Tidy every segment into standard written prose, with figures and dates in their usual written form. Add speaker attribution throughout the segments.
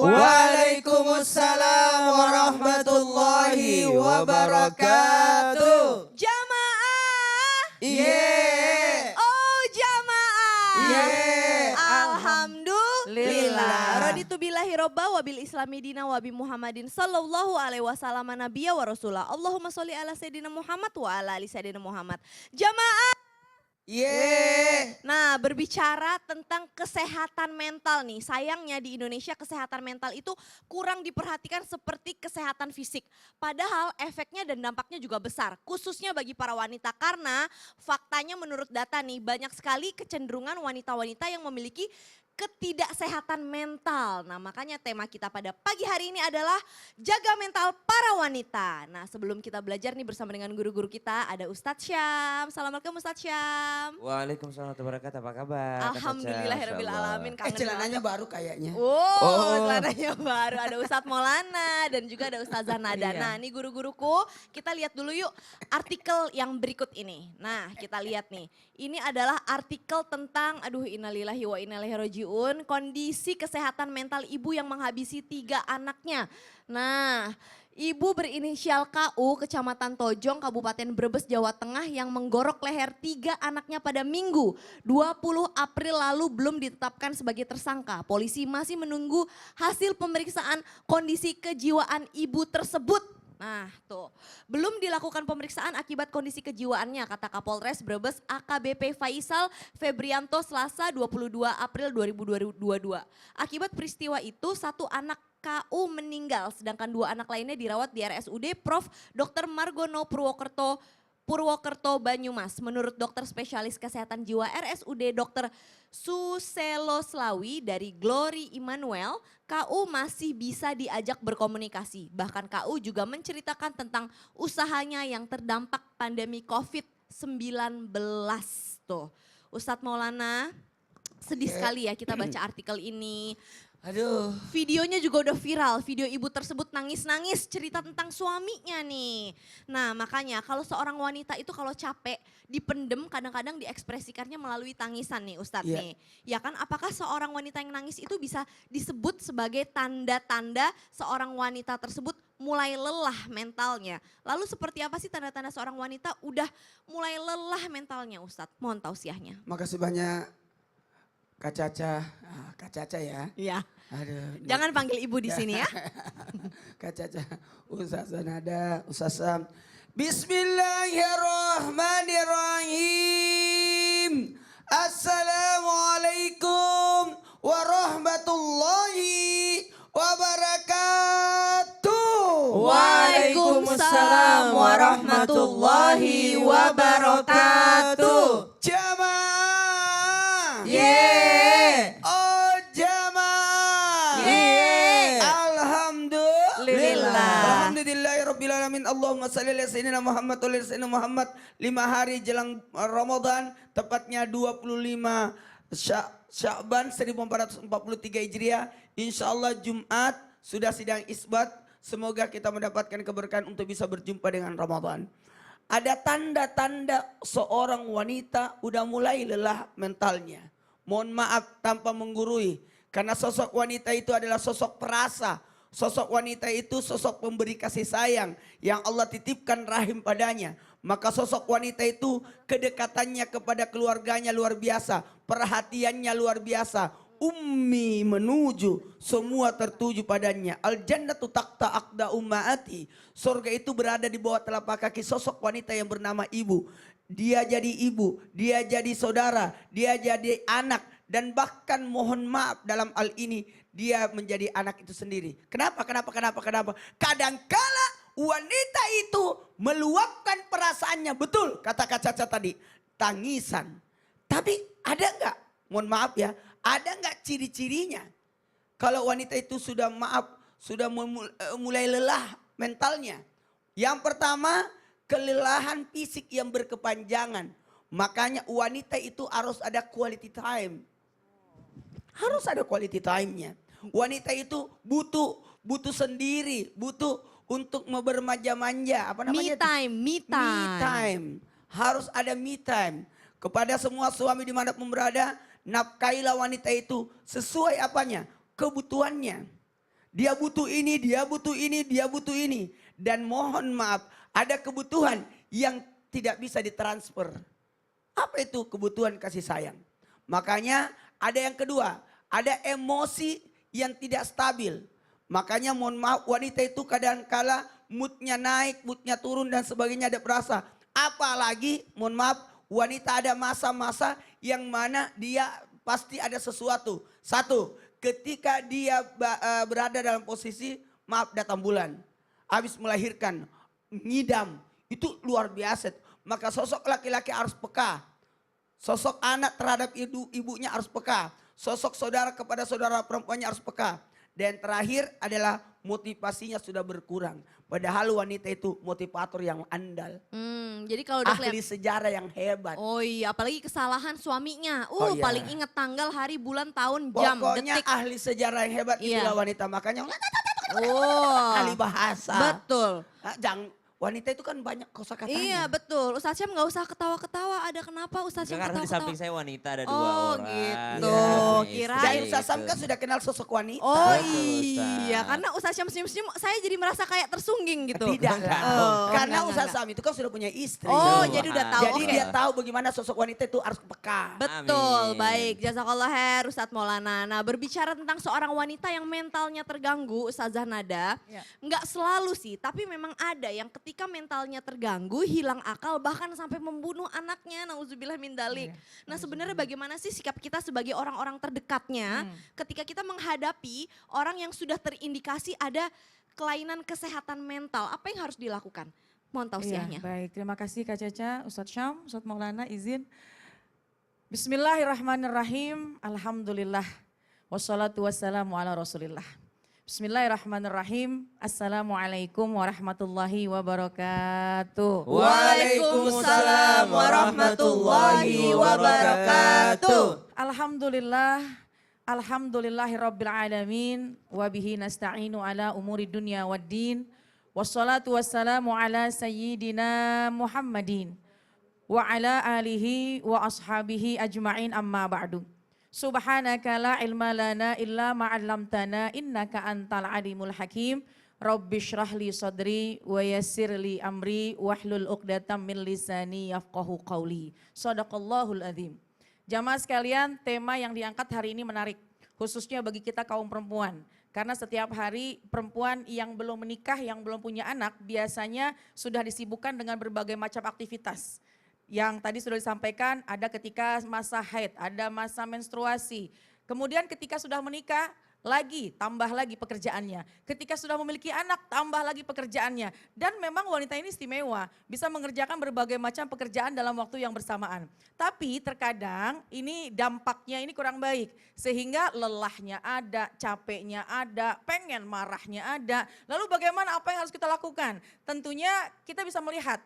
Speaker 1: Waalaikumsalam warahmatullahi wabarakatuh.
Speaker 2: Jamaah.
Speaker 1: Iya.
Speaker 2: Oh jamaah.
Speaker 1: Iya.
Speaker 2: Alhamdulillah. Raditu billahi robba wabil islami dina wabi Muhammadin sallallahu alaihi wasallam nabiyya wa rasulah. Allahumma sholli ala sayyidina Muhammad wa ala ali sayyidina Muhammad. Jamaah.
Speaker 1: Iya.
Speaker 2: Nah, berbicara tentang kesehatan mental nih. Sayangnya di Indonesia kesehatan mental itu kurang diperhatikan seperti kesehatan fisik. Padahal efeknya dan dampaknya juga besar, khususnya bagi para wanita. Karena faktanya menurut data nih, banyak sekali kecenderungan wanita-wanita yang memiliki ketidaksehatan mental. Nah, makanya tema kita pada pagi hari ini adalah jaga mental para wanita. Nah, sebelum kita belajar nih bersama dengan guru-guru kita, ada Ustadz Syam. Assalamualaikum Ustadz Syam.
Speaker 3: Waalaikumsalam warahmatullahi wabarakatuh. Apa kabar?
Speaker 2: Alhamdulillahirabbil alamin.
Speaker 1: Celananya baru kayaknya.
Speaker 2: Celananya baru. Ada Ustadz Maulana dan juga ada Ustazah Nada. Nah, ini guru-guruku, kita lihat dulu yuk artikel yang berikut ini. Nah, kita lihat nih. Ini adalah artikel tentang, innalillahi wa inna ilaihi rajiun, kondisi kesehatan mental ibu yang menghabisi 3 anaknya. Nah, ibu berinisial KU, Kecamatan Tojong, Kabupaten Brebes, Jawa Tengah yang menggorok leher 3 anaknya pada Minggu 20 April lalu belum ditetapkan sebagai tersangka. Polisi masih menunggu hasil pemeriksaan kondisi kejiwaan ibu tersebut. Nah tuh, belum dilakukan pemeriksaan akibat kondisi kejiwaannya, kata Kapolres Brebes AKBP Faisal Febrianto Selasa 22 April 2022. Akibat peristiwa itu 1 anak KU meninggal, sedangkan 2 anak lainnya dirawat di RSUD Prof. Dr. Margono Purwokerto Banyumas. Menurut dokter spesialis kesehatan jiwa RSUD Dr. Suselo Slawi dari Glory Immanuel, KU masih bisa diajak berkomunikasi. Bahkan KU juga menceritakan tentang usahanya yang terdampak pandemi COVID-19. Tuh, Ustadz Maulana, sedih sekali ya kita baca artikel ini.
Speaker 1: Aduh.
Speaker 2: Videonya juga udah viral, video ibu tersebut nangis-nangis cerita tentang suaminya nih. Nah makanya kalau seorang wanita itu kalau capek dipendem kadang-kadang diekspresikannya melalui tangisan nih Ustadz nih. Ya kan, apakah seorang wanita yang nangis itu bisa disebut sebagai tanda-tanda seorang wanita tersebut mulai lelah mentalnya. Lalu seperti apa sih tanda-tanda seorang wanita udah mulai lelah mentalnya Ustadz? Mohon tausiahnya.
Speaker 1: Makasih banyak Kak Caca. Kak Caca ya.
Speaker 2: Iya.
Speaker 1: Aduh.
Speaker 2: Jangan panggil ibu di sini ya.
Speaker 1: Kak Caca, Ustazah Nada, Ustazah. Bismillahirrahmanirrahim. Assalamualaikum warahmatullahi wabarakatuh.
Speaker 2: Waalaikumsalam warahmatullahi wabarakatuh.
Speaker 1: Jamaah.
Speaker 2: Yeay.
Speaker 1: Oh jamaah.
Speaker 2: Yeay.
Speaker 1: Alhamdulillah. Alhamdulillahirabbil alamin. Allahumma shalli ala sayyidina Muhammad wa ala sayyidina Muhammad. 5 hari jelang Ramadan, tepatnya 25 Sya'ban 1443 Hijriah. Insyaallah Jumat sudah sidang isbat. Semoga kita mendapatkan keberkahan untuk bisa berjumpa dengan Ramadan. Ada tanda-tanda seorang wanita udah mulai lelah mentalnya. Mohon maaf tanpa menggurui. Karena sosok wanita itu adalah sosok perasa. Sosok wanita itu sosok pemberi kasih sayang yang Allah titipkan rahim padanya. Maka sosok wanita itu kedekatannya kepada keluarganya luar biasa. Perhatiannya luar biasa. Ummi menuju, semua tertuju padanya. Al jannatu taqta aqda ummaati. Surga itu berada di bawah telapak kaki sosok wanita yang bernama ibu. Dia jadi ibu, dia jadi saudara, dia jadi anak. Dan bahkan mohon maaf dalam hal ini dia menjadi anak itu sendiri. Kenapa? Kadangkala wanita itu meluapkan perasaannya. Betul kata Kak Caca tadi, tangisan. Tapi ada enggak? Mohon maaf ya. Ada nggak ciri-cirinya? Kalau wanita itu sudah mulai lelah mentalnya. Yang pertama, kelelahan fisik yang berkepanjangan. Makanya wanita itu harus ada quality time. Harus ada quality time-nya. Wanita itu butuh sendiri, butuh untuk bermanja-manja. Apa namanya?
Speaker 2: Me time.
Speaker 1: Harus ada me time. Kepada semua suami dimanapun berada, nafkailah wanita itu sesuai apanya? Kebutuhannya. Dia butuh ini, dia butuh ini, dia butuh ini. Dan mohon maaf, ada kebutuhan yang tidak bisa ditransfer. Apa itu kebutuhan kasih sayang? Makanya ada yang kedua, ada emosi yang tidak stabil. Makanya mohon maaf, wanita itu kadang-kala moodnya naik, moodnya turun dan sebagainya ada berasa. Apalagi mohon maaf, wanita ada masa-masa yang mana dia pasti ada sesuatu. Satu, ketika dia berada dalam posisi maaf datang bulan. Habis melahirkan, ngidam, itu luar biasa. Maka sosok laki-laki harus peka. Sosok anak terhadap ibunya harus peka. Sosok saudara kepada saudara perempuannya harus peka. Dan terakhir adalah motivasinya sudah berkurang. Padahal wanita itu motivator yang andal.
Speaker 2: Jadi kalau udah
Speaker 1: Ahli sejarah yang hebat.
Speaker 2: Oh iya, apalagi kesalahan suaminya.
Speaker 1: Oh iya.
Speaker 2: Paling ingat tanggal, hari, bulan, tahun, jam,
Speaker 1: Pokoknya
Speaker 2: detik.
Speaker 1: ahli sejarah yang hebat
Speaker 2: Iya.
Speaker 1: itulah wanita. Makanya
Speaker 2: Oh,
Speaker 1: ahli bahasa.
Speaker 2: betul.
Speaker 1: Jangan, wanita itu kan banyak kosakatanya.
Speaker 2: Iya betul, Ustaz Syam gak usah ketawa-ketawa. Ada kenapa Ustaz Syam
Speaker 3: Karena di samping
Speaker 2: ketawa-ketawa?
Speaker 3: saya wanita ada dua
Speaker 2: Oh,
Speaker 3: orang.
Speaker 2: gitu.
Speaker 3: Suami,
Speaker 2: Kirain
Speaker 1: Dan
Speaker 3: istri,
Speaker 1: Ustaz Sam
Speaker 3: gitu.
Speaker 1: kan sudah kenal sosok wanita.
Speaker 2: Oh
Speaker 3: Betul,
Speaker 2: iya,
Speaker 3: Ustaz.
Speaker 2: karena Ustaz Syam senyum-senyum saya jadi merasa kayak tersungging gitu.
Speaker 1: Tidak lah.
Speaker 2: Oh,
Speaker 1: Karena
Speaker 2: enggak,
Speaker 1: Ustaz
Speaker 2: enggak.
Speaker 1: Sam itu kan sudah punya istri.
Speaker 2: Oh,
Speaker 3: Betul.
Speaker 2: jadi udah tahu.
Speaker 1: Jadi
Speaker 2: Oke.
Speaker 1: dia tahu bagaimana sosok wanita itu harus peka.
Speaker 2: Betul,
Speaker 3: Amin.
Speaker 2: baik. Jazakallah khair Ustadz Maulana. Nah, berbicara tentang seorang wanita yang mentalnya terganggu, Ustazah Nada,
Speaker 4: Ya.
Speaker 2: nggak selalu sih, tapi memang ada yang ketika mentalnya terganggu, hilang akal, bahkan sampai membunuh anaknya, nauzubillah min dalik.
Speaker 4: Iya.
Speaker 2: Nah, sebenarnya bagaimana sih sikap kita sebagai orang-orang terdekatnya ketika kita menghadapi orang yang sudah terindikasi ada kelainan kesehatan mental, apa yang harus dilakukan? Mohon
Speaker 4: Iya,
Speaker 2: tausiahnya.
Speaker 4: baik, terima kasih Kak Caca, Ustadz Syam, Ustadz Maulana izin. Bismillahirrahmanirrahim, alhamdulillah, wassalatu wassalamu ala rasulillah. Bismillahirrahmanirrahim, assalamualaikum warahmatullahi wabarakatuh.
Speaker 2: Waalaikumsalam warahmatullahi wabarakatuh.
Speaker 4: Alhamdulillah, alhamdulillahirabbil alamin, wa bihi nasta'inu ala umuri dunya waddin. Wassalatu wassalamu ala sayyidina Muhammadin wa ala alihi wa ashabihi ajma'in amma ba'du. Subhanaka la ilma lana illa ma 'allamtana innaka antal alimul hakim. Rabbi shrah li sadri wa yassir li amri wahlul 'uqdatam min lisani yafqahu qawli. Shadaqallahul azim. Jamaah sekalian, tema yang diangkat hari ini menarik, khususnya bagi kita kaum perempuan. Karena setiap hari perempuan yang belum menikah, yang belum punya anak, biasanya sudah disibukkan dengan berbagai macam aktivitas. Yang tadi sudah disampaikan, ada ketika masa haid, ada masa menstruasi. Kemudian ketika sudah menikah, tambah lagi pekerjaannya. Ketika sudah memiliki anak, tambah lagi pekerjaannya. Dan memang wanita ini istimewa, bisa mengerjakan berbagai macam pekerjaan dalam waktu yang bersamaan. Tapi terkadang ini dampaknya ini kurang baik. Sehingga lelahnya ada, capeknya ada, pengen marahnya ada. Lalu bagaimana, apa yang harus kita lakukan? Tentunya kita bisa melihat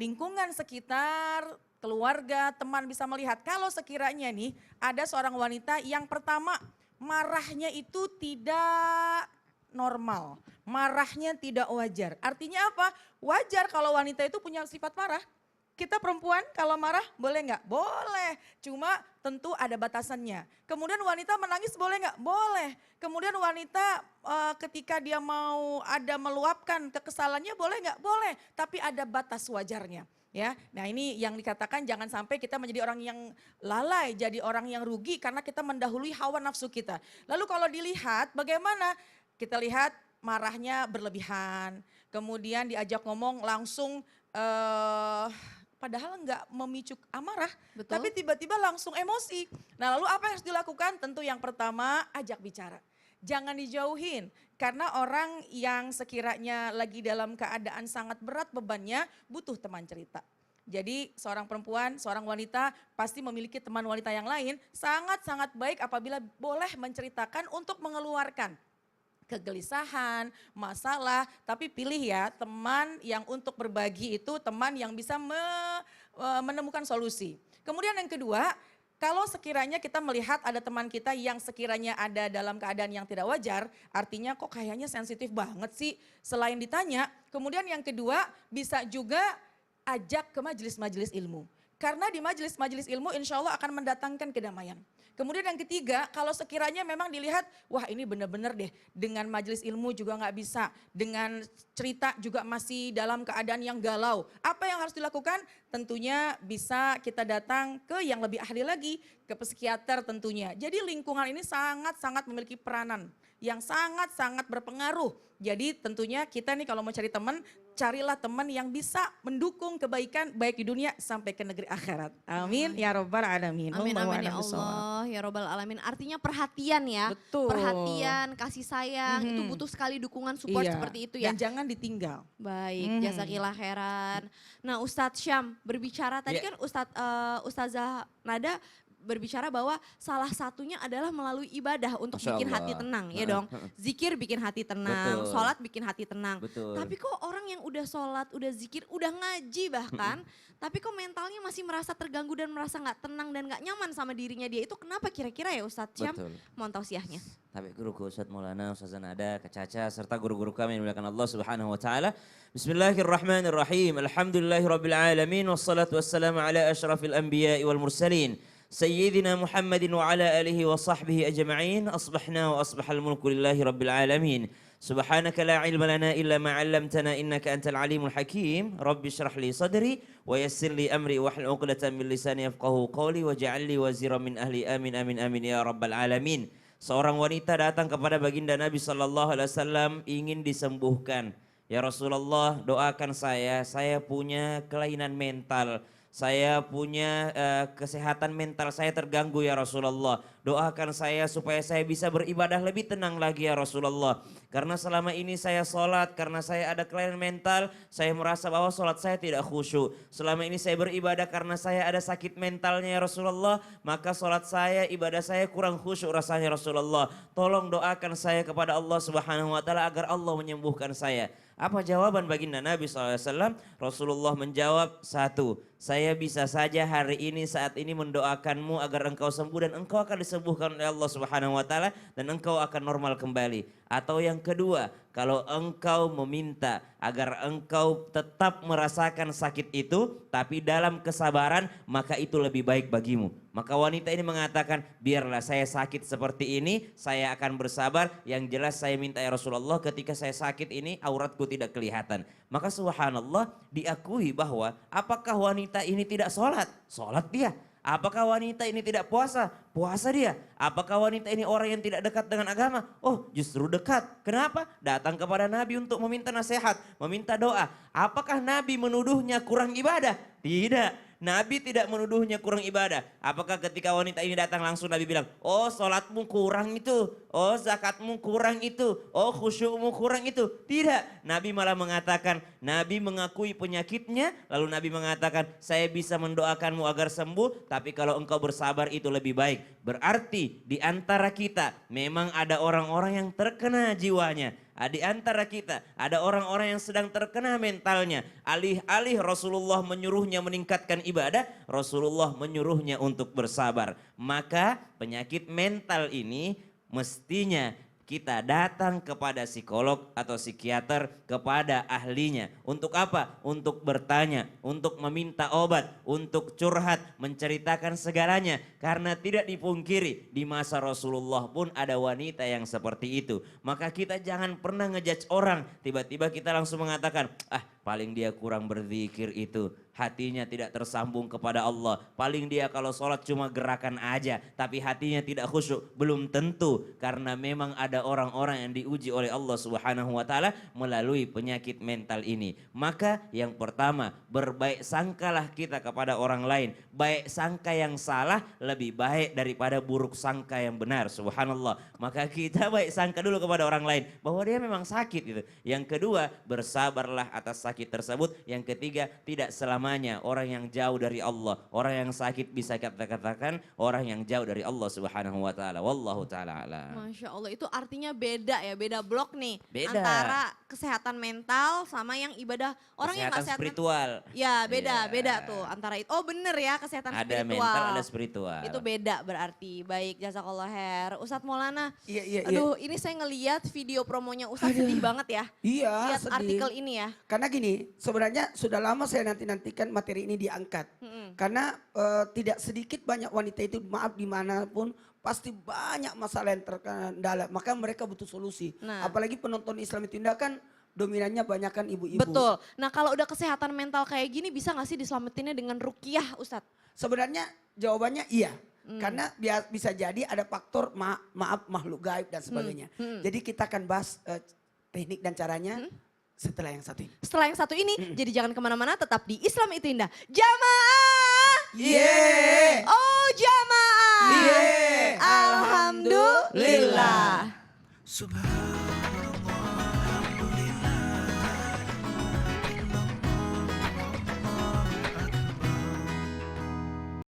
Speaker 4: lingkungan sekitar, keluarga, teman bisa melihat. Kalau sekiranya nih ada seorang wanita yang pertama marahnya itu tidak normal, marahnya tidak wajar. Artinya apa? Wajar kalau wanita itu punya sifat marah. Kita perempuan kalau marah boleh nggak? Boleh, cuma tentu ada batasannya. Kemudian wanita menangis boleh nggak? Boleh. Kemudian wanita ketika dia mau ada meluapkan kekesalannya boleh nggak? Boleh, tapi ada batas wajarnya. Ya, nah ini yang dikatakan jangan sampai kita menjadi orang yang lalai, jadi orang yang rugi karena kita mendahului hawa nafsu kita. Lalu kalau dilihat bagaimana? Kita lihat marahnya berlebihan, kemudian diajak ngomong langsung padahal enggak memicu amarah,
Speaker 2: Betul.
Speaker 4: tapi tiba-tiba langsung emosi. Nah lalu apa yang harus dilakukan? Tentu yang pertama ajak bicara. Jangan dijauhin, karena orang yang sekiranya lagi dalam keadaan sangat berat bebannya butuh teman cerita. Jadi seorang perempuan, seorang wanita pasti memiliki teman wanita yang lain, sangat-sangat baik apabila boleh menceritakan untuk mengeluarkan kegelisahan, masalah, tapi pilih ya teman yang untuk berbagi itu teman yang bisa menemukan solusi. Kemudian yang kedua, kalau sekiranya kita melihat ada teman kita yang sekiranya ada dalam keadaan yang tidak wajar, artinya kok kayaknya sensitif banget sih, selain ditanya, kemudian yang kedua bisa juga ajak ke majelis-majelis ilmu. Karena di majelis-majelis ilmu insya Allah akan mendatangkan kedamaian. Kemudian yang ketiga, kalau sekiranya memang dilihat, wah ini benar-benar deh dengan majelis ilmu juga nggak bisa, dengan cerita juga masih dalam keadaan yang galau. Apa yang harus dilakukan? Tentunya bisa kita datang ke yang lebih ahli lagi, ke psikiater tentunya. Jadi lingkungan ini sangat-sangat memiliki peranan yang sangat-sangat berpengaruh. Jadi tentunya kita nih kalau mau cari teman, carilah teman yang bisa mendukung kebaikan baik di dunia sampai ke negeri akhirat. Amin ya robbal alamin.
Speaker 2: Amin
Speaker 4: Wallahu
Speaker 2: amin ya
Speaker 4: a'lam bishawab.
Speaker 2: Allah ya robbal alamin. Artinya perhatian ya.
Speaker 4: Betul.
Speaker 2: Perhatian, kasih sayang itu butuh sekali dukungan support
Speaker 4: Iya,
Speaker 2: seperti itu ya.
Speaker 4: Dan jangan ditinggal.
Speaker 2: Baik, jazakillah khairan. Nah, Ustadz Syam berbicara tadi kan Ustazah Nada berbicara bahwa salah satunya adalah melalui ibadah untuk
Speaker 3: Masya
Speaker 2: bikin
Speaker 3: Allah.
Speaker 2: hati tenang, ya dong. Zikir bikin hati tenang,
Speaker 3: Betul.
Speaker 2: sholat bikin hati tenang.
Speaker 3: Betul.
Speaker 2: Tapi kok orang yang udah sholat, udah zikir, udah ngaji bahkan, tapi kok mentalnya masih merasa terganggu dan merasa nggak tenang dan nggak nyaman sama dirinya dia. Itu kenapa kira-kira ya Ustadz Syam?
Speaker 3: Betul.
Speaker 2: Mohon tausiahnya.
Speaker 3: Tapi guruku Ustadz Maulana, Ustazah Nada, Kak Caca, serta guru-guru kami yang dimuliakan Allah Subhanahu wa taala. Bismillahirrahmanirrahim. Alhamdulillahirabbil alamin wassalatu wassalamu ala asyrafil anbiya'i wal mursalin. Sayyidina Muhammadin wa ala alihi wa sahbihi ajma'in. Asbahna wa asbahal mulku lillahi rabbil alamin. Subhanaka la ilma lana illa ma 'allamtana innaka antal alimul hakim. Rabbi shrah li sadri wa yassir li amri wahlul 'uqdatam min lisani yafqahu qawli waj'al li waziran min ahli. Amin amin amin ya rabbal alamin. Seorang wanita datang kepada baginda Nabi sallallahu alaihi wasallam ingin disembuhkan. Ya Rasulullah, doakan saya punya kelainan mental. Saya punya kesehatan mental saya terganggu ya Rasulullah. Doakan saya supaya saya bisa beribadah lebih tenang lagi ya Rasulullah. Karena selama ini saya sholat, karena saya ada kelainan mental, saya merasa bahwa sholat saya tidak khusyuk. Selama ini saya beribadah karena saya ada sakit mentalnya ya Rasulullah, maka sholat saya, ibadah saya kurang khusyuk rasanya Rasulullah. Tolong doakan saya kepada Allah Subhanahu wa taala agar Allah menyembuhkan saya. Apa jawaban baginda Nabi SAW? Rasulullah menjawab, satu, saya bisa saja hari ini saat ini mendoakanmu agar engkau sembuh dan engkau akan disembuhkan oleh Allah Subhanahu wa taala dan engkau akan normal kembali. Atau yang kedua, kalau engkau meminta agar engkau tetap merasakan sakit itu tapi dalam kesabaran, maka itu lebih baik bagimu. Maka wanita ini mengatakan, biarlah saya sakit seperti ini, saya akan bersabar. Yang jelas saya minta ya Rasulullah, ketika saya sakit ini auratku tidak kelihatan. Maka subhanallah, diakui bahwa apakah wanita ini tidak sholat? Sholat dia. Apakah wanita ini tidak puasa? Puasa dia. Apakah wanita ini orang yang tidak dekat dengan agama? Oh, justru dekat. Kenapa? Datang kepada Nabi untuk meminta nasihat, meminta doa. Apakah Nabi menuduhnya kurang ibadah? Tidak. Nabi tidak menuduhnya kurang ibadah. Apakah ketika wanita ini datang langsung Nabi bilang, oh sholatmu kurang itu, oh zakatmu kurang itu, oh khusyukmu kurang itu. Tidak. Nabi malah mengatakan, Nabi mengakui penyakitnya, lalu Nabi mengatakan, saya bisa mendoakanmu agar sembuh, tapi kalau engkau bersabar itu lebih baik. Berarti di antara kita memang ada orang-orang yang terkena jiwanya. Di antara kita ada orang-orang yang sedang terkena mentalnya. Alih-alih Rasulullah menyuruhnya meningkatkan ibadah, Rasulullah menyuruhnya untuk bersabar. Maka penyakit mental ini mestinya kita datang kepada psikolog atau psikiater, kepada ahlinya. Untuk apa? Untuk bertanya, untuk meminta obat, untuk curhat, menceritakan segalanya. Karena tidak dipungkiri, di masa Rasulullah pun ada wanita yang seperti itu. Maka kita jangan pernah ngejudge orang, tiba-tiba kita langsung mengatakan, paling dia kurang berzikir itu. Hatinya tidak tersambung kepada Allah. Paling dia kalau sholat cuma gerakan aja, tapi hatinya tidak khusyuk. Belum tentu, karena memang ada orang-orang yang diuji oleh Allah Subhanahu wa taala melalui penyakit mental ini. Maka yang pertama, berbaik sangkalah kita kepada orang lain. Baik sangka yang salah lebih baik daripada buruk sangka yang benar. Subhanallah. Maka kita baik sangka dulu kepada orang lain bahwa dia memang sakit gitu. Yang kedua, bersabarlah atas sakit tersebut. Yang ketiga, tidak selamanya orang yang jauh dari Allah, orang yang sakit bisa kita katakan orang yang jauh dari Allah Subhanahu wa taala. Wallahu taala a'lam.
Speaker 2: Masya Allah, itu artinya beda ya, beda blok nih.
Speaker 3: Beda.
Speaker 2: Antara kesehatan mental sama yang ibadah. Orang yang nggak sehat
Speaker 3: spiritual.
Speaker 2: Ya beda,
Speaker 3: Iya.
Speaker 2: beda tuh antara itu. Oh bener ya, kesehatan
Speaker 3: Ada
Speaker 2: spiritual.
Speaker 3: mental, ada spiritual.
Speaker 2: Itu beda berarti. Baik, jazakallah khair. Ustadz Maulana,
Speaker 1: Iya.
Speaker 2: aduh ini saya ngeliat video promonya Ustadz sedih banget ya.
Speaker 1: Iya,
Speaker 2: Lihat
Speaker 1: sedih.
Speaker 2: artikel ini ya.
Speaker 1: Karena gini, sebenarnya sudah lama saya nantikan materi ini diangkat. Karena tidak sedikit banyak wanita itu, maaf dimanapun, pasti banyak masalah yang terkendala. Maka mereka butuh solusi.
Speaker 2: Nah.
Speaker 1: Apalagi penonton Islam itu Indah kan dominannya banyak kan ibu-ibu.
Speaker 2: Betul. Nah kalau udah kesehatan mental kayak gini bisa gak sih diselamatinnya dengan ruqyah Ustadz?
Speaker 1: Sebenarnya jawabannya iya. Karena bisa jadi ada faktor maaf makhluk gaib dan sebagainya. Jadi kita akan bahas teknik dan caranya setelah yang satu ini.
Speaker 2: Setelah yang satu ini, jadi jangan kemana-mana, tetap di Islam itu Indah. Jamaah!
Speaker 1: Yeah.
Speaker 2: Oh jamaah!
Speaker 1: Yeah.
Speaker 2: Alhamdulillah.
Speaker 1: Subhan